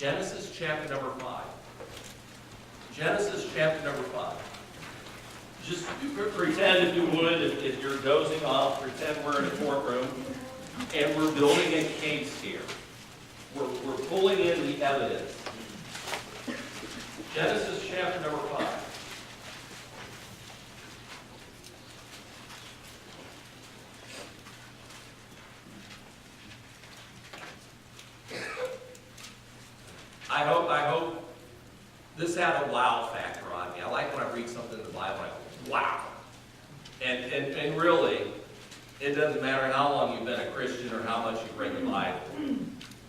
Genesis chapter number 5. Genesis chapter number 5. Just pretend, if you would, if you're dozing off, pretend we're in a courtroom and we're building a case here. We're pulling in the evidence. Genesis chapter number 5. I hope this had a wow factor on me. I like when I read something in the Bible, I go, wow. And really, it doesn't matter how long you've been a Christian or how much you've read the Bible.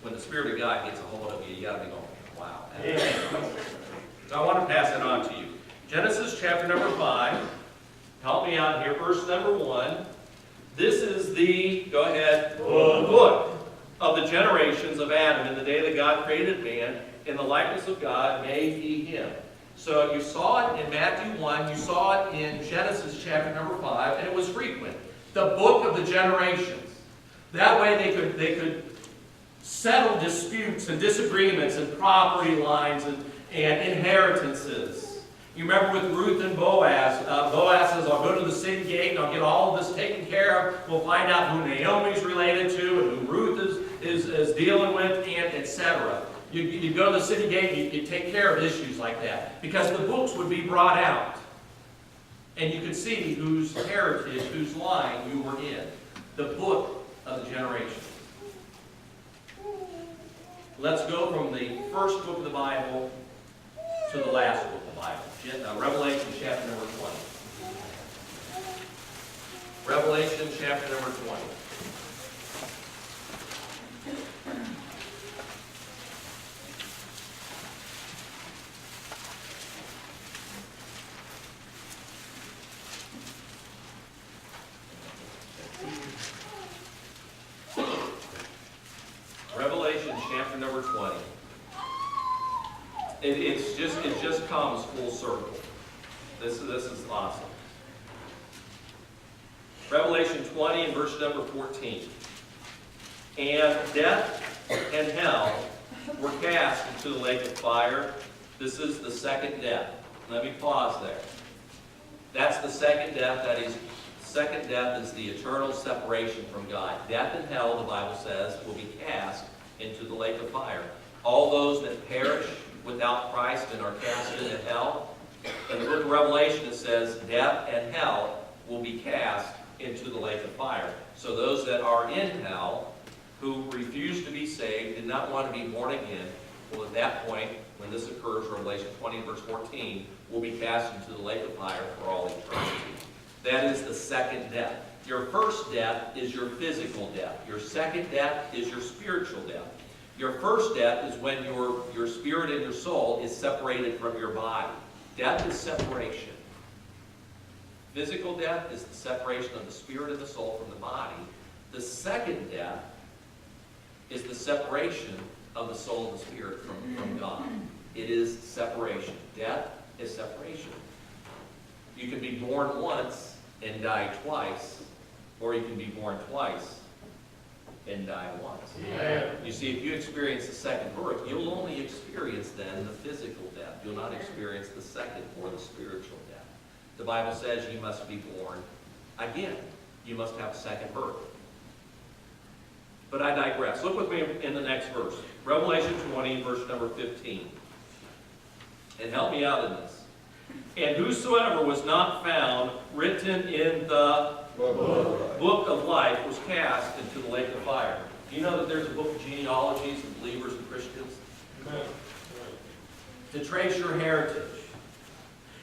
When the Spirit of God gets a hold of you, you got to be going, wow. So I want to pass it on to you. Genesis chapter number 5. Help me out here. Verse number 1. This is the, go ahead, book of the generations of Adam in the day that God created man. In the likeness of God made he him. So you saw it in Matthew 1, you saw it in Genesis chapter number 5, and it was frequent. The book of the generations. That way they could settle disputes and disagreements and property lines and inheritances. You remember with Ruth and Boaz. Boaz says, I'll go to the city gate and I'll get all of this taken care of. We'll find out who Naomi's related to and who Ruth is dealing with, and etc. You go to the city gate and you take care of issues like that. Because the books would be brought out. And you could see whose heritage, whose line you were in. The book of the generations. Let's go from the first book of the Bible to the last book of the Bible. Revelation chapter number 20. Revelation chapter number 20. Revelation chapter number 20. It just comes full circle. This is awesome. Revelation 20 and verse number 14. And death and hell were cast into the lake of fire. This is the second death. Let me pause there. That's the second death. Second death is the eternal separation from God. Death and hell, the Bible says, will be cast into the lake of fire. All those that perish without Christ and are cast into hell. In the book of Revelation it says death and hell will be cast into the lake of fire. So those that are in hell, who refuse to be saved, did not want to be born again, well at that point, when this occurs, Revelation 20 verse 14, will be cast into the lake of fire for all eternity. That is the second death. Your first death is your physical death. Your second death is your spiritual death. Your first death is when your spirit and your soul is separated from your body. Death is separation. Physical death is the separation of the spirit and the soul from the body. The second death is the separation of the soul and the spirit from God. It is separation. Death is separation. You can be born once and die twice, or you can be born twice and die once. Yeah. You see, if you experience the second birth, you'll only experience then the physical death. You'll not experience the second or the spiritual death. The Bible says you must be born again. You must have a second birth. But I digress. Look with me in the next verse. Revelation 20, verse number 15. And help me out in this. And whosoever was not found written in the book of life was cast into the lake of fire. Do you know that there's a book of genealogies of believers and Christians? To trace your heritage.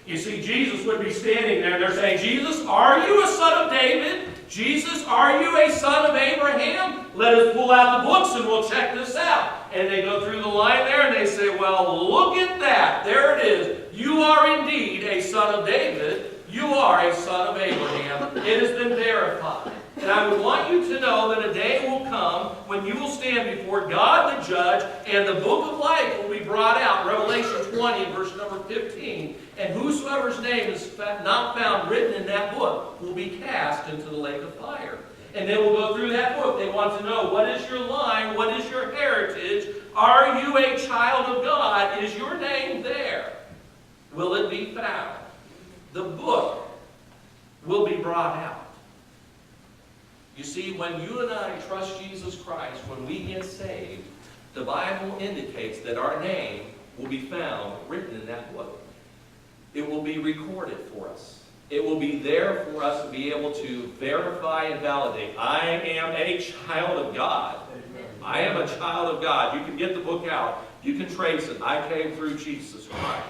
You see, Jesus would be standing there and they're saying, Jesus, are you a son of David? Jesus, are you a son of Abraham? Let us pull out the books and we'll check this out. And they go through the line there and they say, well, look at that. There it is. You are indeed a son of David. You are a son of Abraham. It has been verified. And I would want you to know that a day will come when you will stand before God the judge and the book of life will be brought out. Revelation 20 and verse number 15. And whosoever's name is not found written in that book will be cast into the lake of fire. And they will go through that book. They want to know, what is your line? What is your heritage? Are you a child of God? Is your name there? Will it be found? The book will be brought out. You see, when you and I trust Jesus Christ, when we get saved, the Bible indicates that our name will be found written in that book. It will be recorded for us. It will be there for us to be able to verify and validate. I am a child of God. I am a child of God. You can get the book out. You can trace it. I came through Jesus Christ.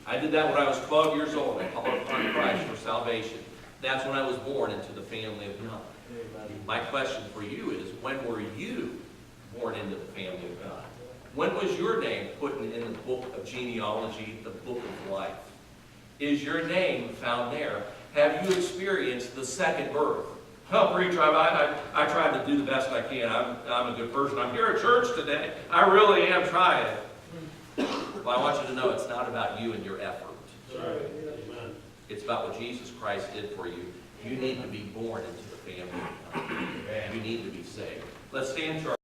I did that when I was 12 years old. I called upon Christ for salvation. That's when I was born into the family of God. My question for you is, when were you born into the family of God? When was your name put in the book of genealogy, the book of life? Is your name found there? Have you experienced the second birth? Well, preacher, I tried to do the best I can. I'm a good person. I'm here at church today. I really am trying. Well, I want you to know it's not about you and your effort. It's about what Jesus Christ did for you. You need to be born into the family of God. You need to be saved. Let's stand to our